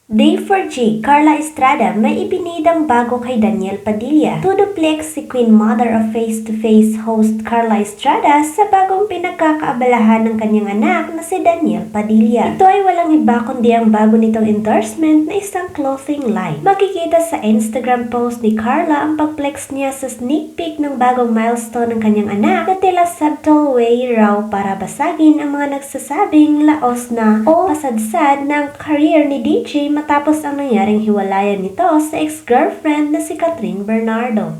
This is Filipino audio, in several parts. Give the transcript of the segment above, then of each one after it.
Day 4G, Carla Estrada may ibinidang bago kay Daniel Padilla. To-duplex si Queen Mother of Face-to-Face host Carla Estrada sa bagong pinagkakaabalahan ng kanyang anak na si Daniel Padilla. Ito ay walang iba kundi ang bago nitong endorsement na isang clothing line. Makikita sa Instagram post ni Carla ang pag-flex niya sa sneak peek ng bagong milestone ng kanyang anak na tila subtle way raw para basagin ang mga nagsasabing laos na o pasadsad ng career ni DJ matapos ang nangyaring hiwalayan nito sa ex-girlfriend na si Catherine Bernardo.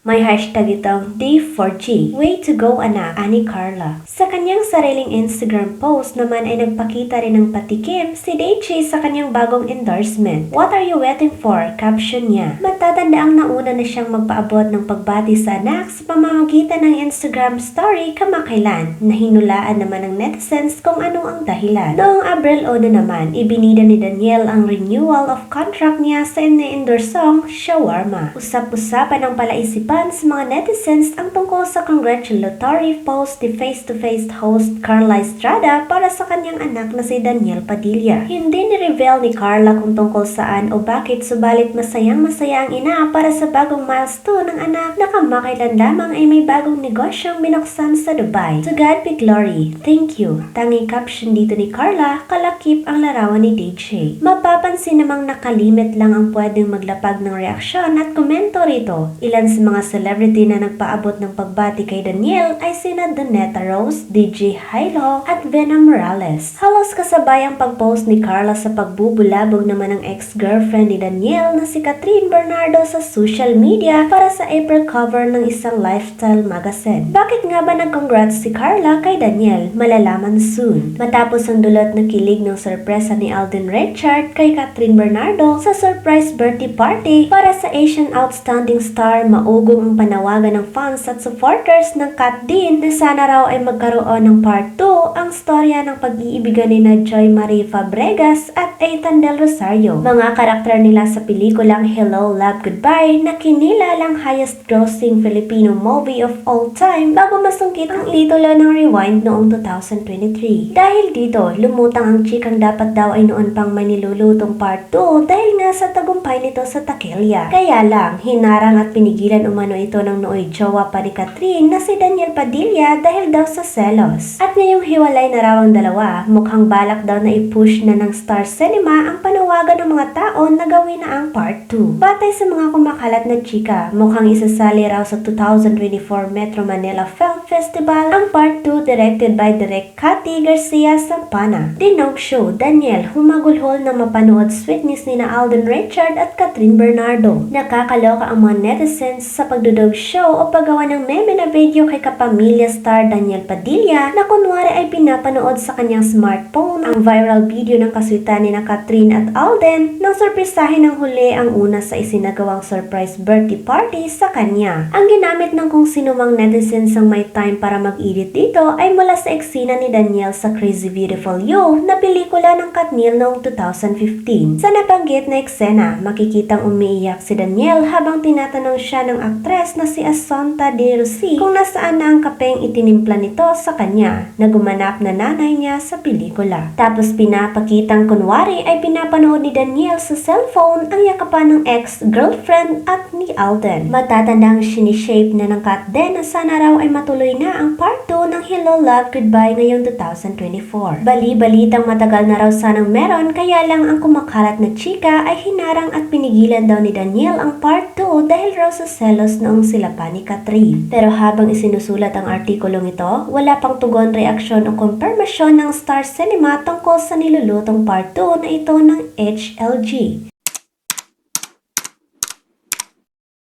May hashtag itong Day4G, Way to go anak, ani Carla. Sa kanyang sariling Instagram post naman ay nagpakita rin ng patikim si DJ sa kanyang bagong endorsement. What are you waiting for? Caption niya. Matatanda ang nauna na siyang magpaabot ng pagbati sa anak sa pamamagitan ng Instagram story kamakailan, na hinulaan naman ng netizens kung ano ang dahilan. Noong Abril 1 naman, ibinida ni Daniel ang renewal of contract niya sa ine-endorsong shawarma. Usap-usapan ang palaisipan sa mga netizens ang tungkol sa congratulatory post ni face-to-face host Carla Estrada para sa kanyang anak na si Daniel Padilla. Hindi ni-reveal ni Carla kung tungkol saan o bakit, subalit masayang-masaya ang ina para sa bagong milestone ng anak na kamakailan lamang ay may bagong negosyong binuksan sa Dubai. To God be glory. Thank you. Tanging caption dito ni Carla, kalakip ang larawan ni DJ. Mapapansin namang nakalimit lang ang pwedeng maglapag ng reaksyon at komento rito. Ilan sa mga celebrity na nagpaabot ng pagbati kay Daniel ay sina Donetta Rose, DJ Hilo at Venom Morales. Halos kasabayang pag-post ni Carla sa pagbubulabog naman ng ex-girlfriend ni Daniel na si Catherine Bernardo sa social media para sa April cover ng isang lifestyle magazine. Bakit nga ba nag-congrats si Carla kay Daniel? Malalaman soon. Matapos ang dulot na kilig ng sorpresa ni Alden Richard kay Catherine Bernardo sa surprise birthday party para sa Asian Outstanding Star, maugong ang panawagan ng fans at supporters ng Kat din na sana raw ay magkaroon ng part 2 ang storya ng pag-iibigan ni na Joy Marie Fabregas at Ethan Del Rosario. Mga karakter nila sa pelikulang Hello, Love, Goodbye na kinilalang highest grossing Filipino movie of all time bago masungkit ang titulo ng Rewind noong 2023. Dahil dito, lumutang ang chikang dapat daw ay noon pang may nilulutong part 2 dahil nga sa tagumpay nito sa Takelia. Kaya lang, hinarang at pinigilan umano ito ng nooy jowa pa ni Catherine na si Daniel Padilla dahil daw sa selos. At ngayong hiwalay na raw ang dalawa, mukhang balak daw na i-push na ng Star Cinema ang panawagan ng mga tao na gawin na ang part 2. Batay sa mga kumakalat na chika, mukhang isasali raw sa 2024 Metro Manila Film Festival ang part 2 directed by Direk Cathy Garcia Sampana. Dinog show, Daniel, humagulhol na mapanood sweetness ni na Alden Richard at Catherine Bernardo. Nakakaloka ang mga netizens sa pagdudog show o paggawa ng meme na video kay kapamilya star Daniel Padilla na kunwari ay pinapanood sa kanyang smartphone ang viral video ng kaswitan ni na Catherine at Alden nang sorpresahin ng huli ang una sa isinagawang surprise birthday party sa kanya. Ang ginamit ng kung sino mang netizens ang may time para mag-edit dito ay mula sa eksena ni Daniel sa Crazy Beautiful You na pelikula ng Katniel noong 2015. Sa nabanggit na eksena, makikitang umiiyak si Daniel habang tinatanong siya ng aktres na si Assunta De Rossi kung nasaan na ang kapeng itinimpla nito sa kanya na gumanap na nanay niya sa pelikula. Tapos pinapakitang kunwari ay pinapanood ni Daniel sa cellphone ang yakapan ng ex-girlfriend at ni Alden. Matatandang sinishape na ng Kat din na sana raw ay matuloy na ang part 2 ng Hello, Love, Goodbye ngayong 2024. Bali-balitang matagal na raw sanang meron, kaya lang ang kumakalat na chika ay hinarang at pinigilan daw ni Daniel ang part 2 dahil raw sa selos noong sila pa ni Catherine. Pero habang isinusulat ang artikulong ito, wala pang tugon, reaksyon o konfirmasyon ng Star Cinema tungkol sa nilulutong part 2 na ito ng HLG.